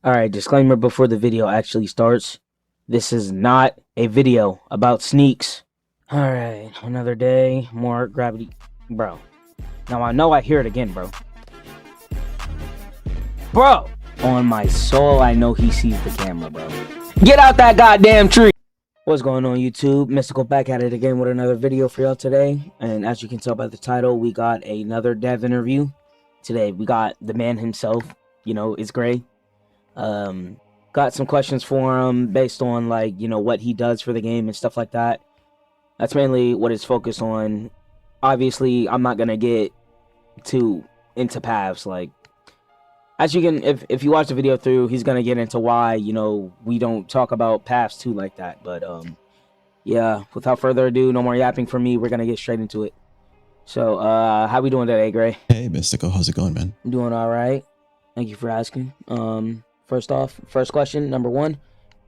Alright, disclaimer before the video actually starts. This is not a video about sneaks. Alright, another day, more gravity. Bro. Now I know I hear it again, bro. Bro! On my soul, I know he sees the camera, bro. Get out that goddamn tree! What's going on, YouTube? Mystical back at it again with another video for y'all today. And as you can tell by the title, we got another dev interview. Today, we got the man himself, it's Gray. Got some questions for him based on what he does for the game and stuff like that. That's mainly what it's focused on. Obviously, I'm not gonna get too into paths. Like, as you can, if you watch the video through, he's gonna get into why we don't talk about paths too like that. But yeah, without further ado, no more yapping for me. We're gonna get straight into it. So how we doing today, Gray? Hey Mystical, how's it going, man? I'm doing all right. Thank you for asking. First off, first question, number one,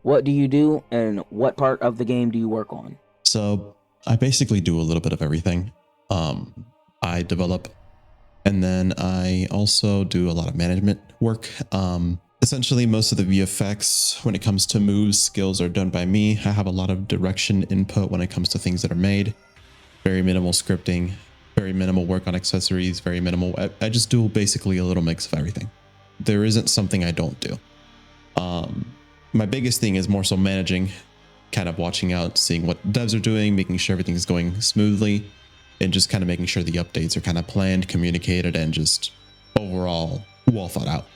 what do you do and what part of the game do you work on? So I basically do a little bit of everything. I develop, and then I also do a lot of management work. Essentially most of the VFX when it comes to moves, skills are done by me. I have a lot of direction input when it comes to things that are made. Very minimal scripting, very minimal work on accessories, very minimal. I just do basically a little mix of everything. There isn't something I don't do. My biggest thing is more so managing, kind of watching out, seeing what devs are doing, making sure everything's going smoothly, and just kind of making sure the updates are kind of planned, communicated, and just overall well thought out.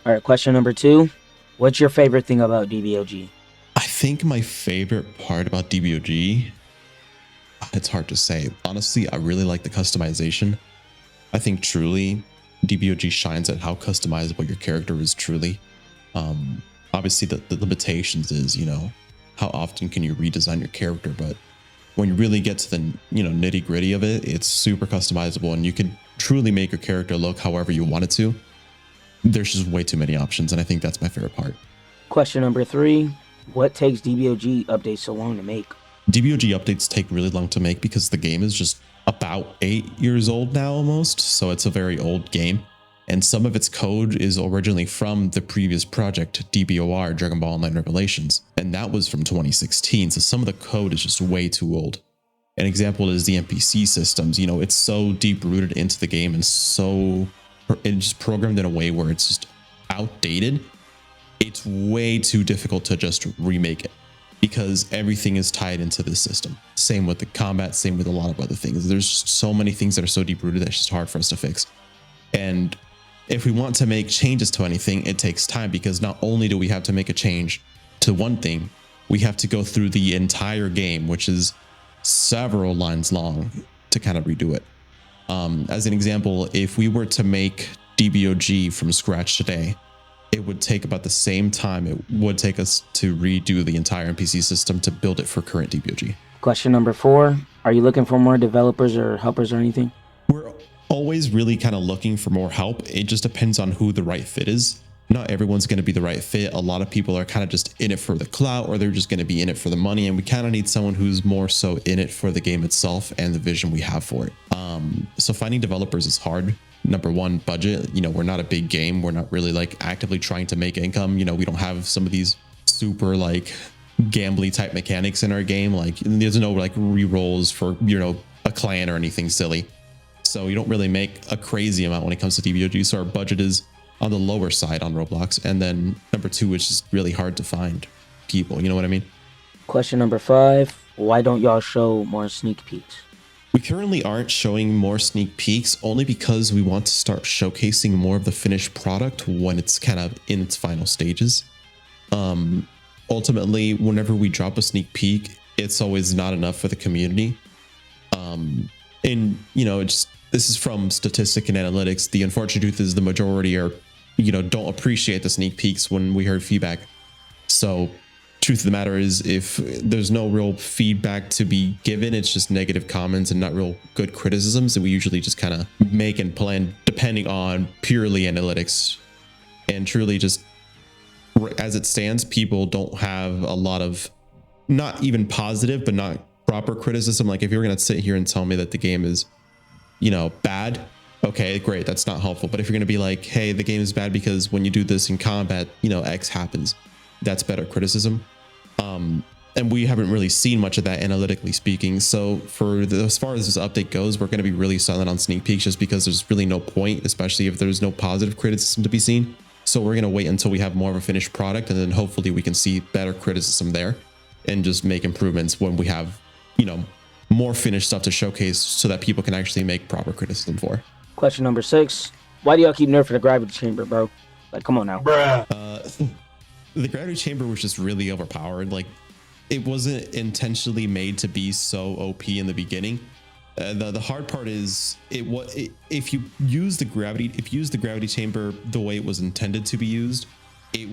All right, question number two, what's your favorite thing about DBOG? I think my favorite part about DBOG, it's hard to say. Honestly, I really like the customization. I think truly DBOG shines at how customizable your character is truly. Obviously the limitations is, how often can you redesign your character, but when you really get to the, nitty gritty of it, it's super customizable and you can truly make your character look however you want it to. There's just way too many options. And I think that's my favorite part. Question number three, what takes DBOG updates so long to make? DBOG updates take really long to make because the game is just about 8 years old now almost. So it's a very old game. And some of its code is originally from the previous project, DBOR, Dragon Ball Online Revelations. And that was from 2016. So some of the code is just way too old. An example is the NPC systems. It's so deep rooted into the game and it's just programmed in a way where it's just outdated. It's way too difficult to just remake it because everything is tied into this system. Same with the combat, same with a lot of other things. There's just so many things that are so deep rooted that's just hard for us to fix. And if we want to make changes to anything, it takes time because not only do we have to make a change to one thing, we have to go through the entire game, which is several lines long to kind of redo it. As an example, if we were to make DBOG from scratch today, it would take about the same time it would take us to redo the entire NPC system to build it for current DBOG. Question number four, are you looking for more developers or helpers or anything? We're always really kind of looking for more help. It just depends on who the right fit is. Not everyone's going to be the right fit. A lot of people are kind of just in it for the clout, or they're just going to be in it for the money. And we kind of need someone who's more so in it for the game itself and the vision we have for it. So finding developers is hard. Number one, budget. We're not a big game. We're not really actively trying to make income. We don't have some of these super gambly type mechanics in our game. There's no re-rolls for, a clan or anything silly. So you don't really make a crazy amount when it comes to DBOG. So our budget is on the lower side on Roblox. And then number two, it's just really hard to find people. You know what I mean? Question number five, why don't y'all show more sneak peeks? We currently aren't showing more sneak peeks only because we want to start showcasing more of the finished product when it's kind of in its final stages. Ultimately, whenever we drop a sneak peek, it's always not enough for the community. This is from statistic and analytics. The unfortunate truth is the majority are, don't appreciate the sneak peeks when we heard feedback. So truth of the matter is, if there's no real feedback to be given, it's just negative comments and not real good criticisms that we usually just kind of make and plan depending on purely analytics. And truly just as it stands, people don't have a lot of not even positive, but not proper criticism. Like if you're going to sit here and tell me that the game is, bad, Okay, great. That's not helpful. But if you're going to be like, hey, the game is bad because when you do this in combat, you know, X happens, that's better criticism. And we haven't really seen much of that analytically speaking. So as far as this update goes, we're going to be really silent on sneak peeks just because there's really no point, especially if there's no positive criticism to be seen. So we're going to wait until we have more of a finished product, and then hopefully we can see better criticism there and just make improvements when we have, you know, more finished stuff to showcase so that people can actually make proper criticism for. Question number 6. Why do y'all keep nerfing the gravity chamber, bro? Like, come on now. The gravity chamber was just really overpowered. Like, it wasn't intentionally made to be so OP in the beginning. The hard part is if you use the gravity chamber the way it was intended to be used, it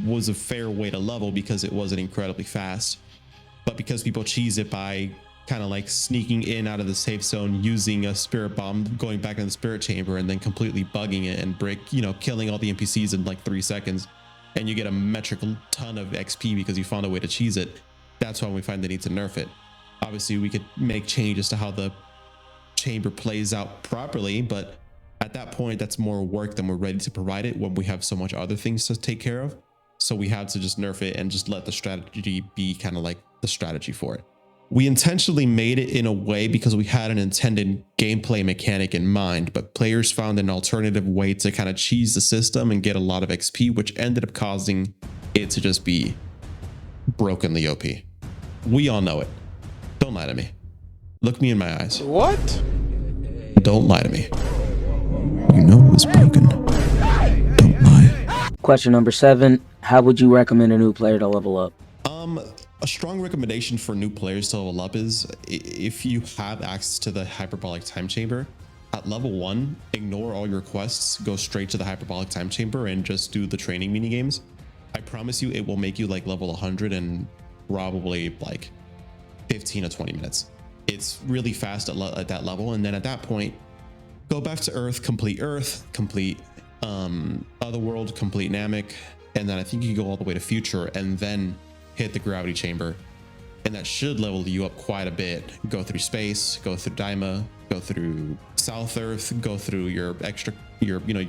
was a fair way to level because it wasn't incredibly fast. But because people cheese it by kind of like sneaking in out of the safe zone, using a spirit bomb, going back in the spirit chamber, and then completely bugging it and killing all the NPCs in like 3 seconds, and you get a metric ton of XP because you found a way to cheese it. That's why we find the need to nerf it. Obviously, we could make changes to how the chamber plays out properly, but at that point, that's more work than we're ready to provide it when we have so much other things to take care of. So we had to just nerf it and just let the strategy be kind of like the strategy for it. We intentionally made it in a way because we had an intended gameplay mechanic in mind, but players found an alternative way to kind of cheese the system and get a lot of XP, which ended up causing it to just be brokenly OP. We all know it. Don't lie to me. Look me in my eyes. What? Don't lie to me. You know it was broken. Don't lie. Question number 7. How would you recommend a new player to level up? A strong recommendation for new players to level up is if you have access to the hyperbolic time chamber, at level 1, ignore all your quests, go straight to the hyperbolic time chamber and just do the training mini games. I promise you it will make you like level 100 in probably like 15 to 20 minutes. It's really fast at that level, and then at that point, go back to Earth, complete Otherworld, complete Namek, and then I think you can go all the way to Future and then hit the gravity chamber, and that should level you up quite a bit. Go through space, go through Daima, go through South Earth, go through your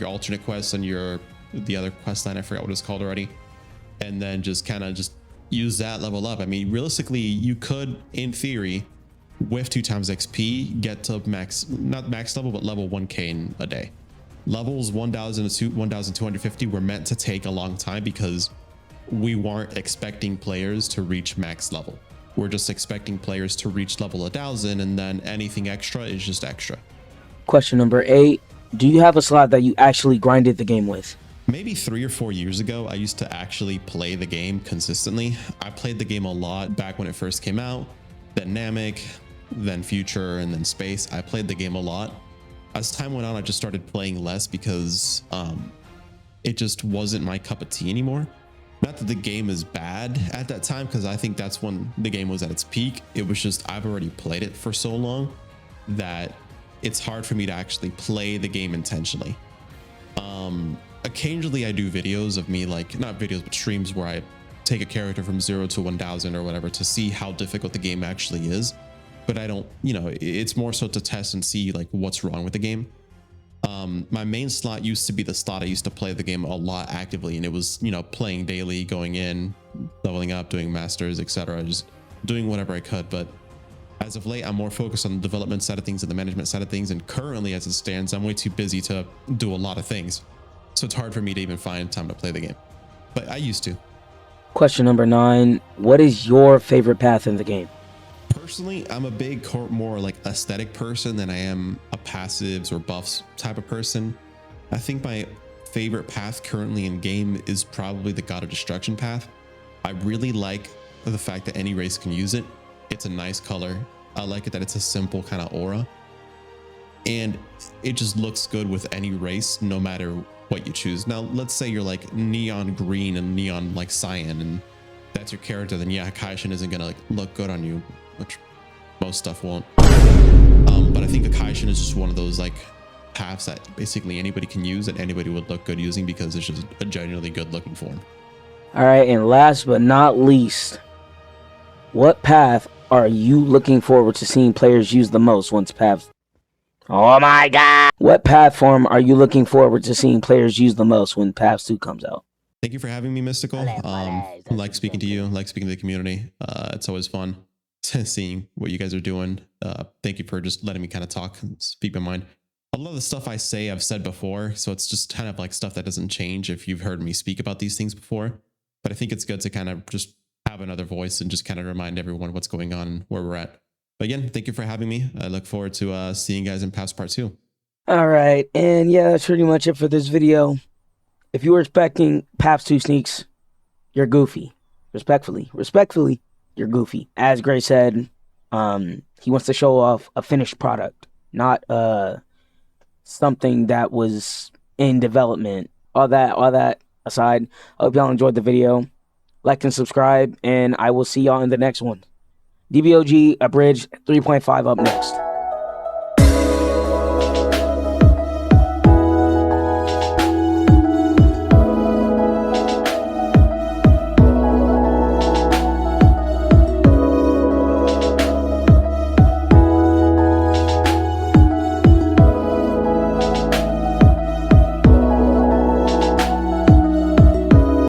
alternate quests and the other quest line, I forgot what it's called already, and then just kind of just use that level up. I mean, realistically, you could, in theory, with 2 times XP, get to not max level, but level 1k in a day. Levels 1000 to 1250 were meant to take a long time because we weren't expecting players to reach max level. We're just expecting players to reach level 1000, and then anything extra is just extra. Question number 8. Do you have a slot that you actually grinded the game with? Maybe 3 or 4 years ago, I used to actually play the game consistently. I played the game a lot back when it first came out, then Namek, then Future, and then Space. I played the game a lot. As time went on, I just started playing less because it just wasn't my cup of tea anymore. Not that the game is bad at that time, because I think that's when the game was at its peak. It was just I've already played it for so long that it's hard for me to actually play the game intentionally. Occasionally I do videos of me, like not videos, but streams where I take a character from 0 to 1000 or whatever to see how difficult the game actually is. But I don't, it's more so to test and see like what's wrong with the game. My main slot used to be the slot I used to play the game a lot actively, and it was, playing daily, going in, leveling up, doing masters, etc., just doing whatever I could. But as of late, I'm more focused on the development side of things and the management side of things, and currently as it stands, I'm way too busy to do a lot of things, so it's hard for me to even find time to play the game, but I used to. Question number 9. What is your favorite path in the game? Personally, I'm a big more like aesthetic person than I am a passives or buffs type of person. I think my favorite path currently in game is probably the God of Destruction path. I really like the fact that any race can use it. It's a nice color. I like it that it's a simple kind of aura, and it just looks good with any race, no matter what you choose. Now, let's say you're like neon green and neon like cyan, and that's your character, then yeah, Kaishin isn't gonna like look good on you, which most stuff won't. But I think Kaishin is just one of those like paths that basically anybody can use and anybody would look good using because it's just a genuinely good looking form. All right, and last but not least, what path are you looking forward to seeing players use the most once path Oh my god! What platform are you looking forward to seeing players use the most when Paths 2 comes out? Thank you for having me, Mystical. Like speaking to you, like speaking to the community. It's always fun seeing what you guys are doing. Thank you for just letting me kind of talk and speak my mind. A lot of the stuff I say, I've said before, so it's just kind of like stuff that doesn't change if you've heard me speak about these things before. But I think it's good to kind of just have another voice and just kind of remind everyone what's going on and where we're at. But again, thank you for having me. I look forward to seeing you guys in Paths Part 2. All right, and yeah, that's pretty much it for this video. If you were expecting Paths 2 sneaks, you're goofy. Respectfully, you're goofy. As Gray said, he wants to show off a finished product, not something that was in development. All that aside, I hope y'all enjoyed the video. Like and subscribe, and I will see y'all in the next one. DBOG Abridged 3.5 up next.